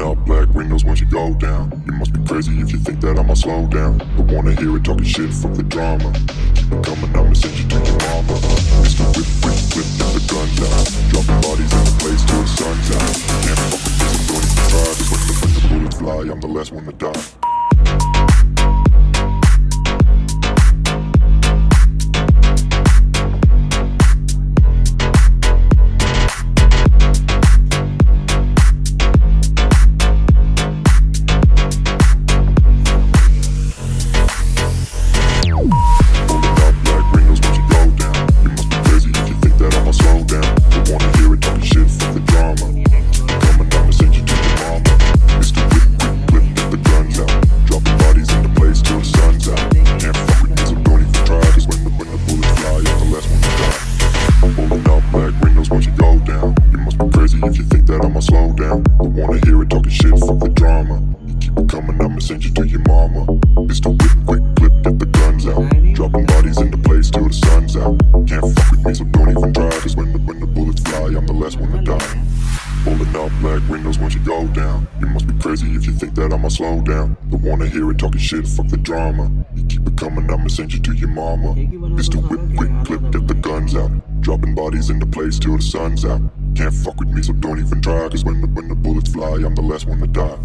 up black windows once you go down. You must be crazy if you think that I'ma slow down. Don't wanna hear it talking shit, fuck the drama. Keep it coming, I'ma send you to your mama. Mr. Whip, whip, whip, get the guns out. Dropping bodies in the place till the sun's out. Can't fuck with this, I'm don't even try. Cause when the bullets fly, I'm the last one to die. Slow down, don't wanna hear it talking shit, fuck the drama. You keep it coming, I'ma send you to your mama. Mr. Whip, quick clip, get the guns out. Dropping bodies into place till the sun's out. Can't fuck with me, so don't even try. Cause when the bullets fly, I'm the last one to die.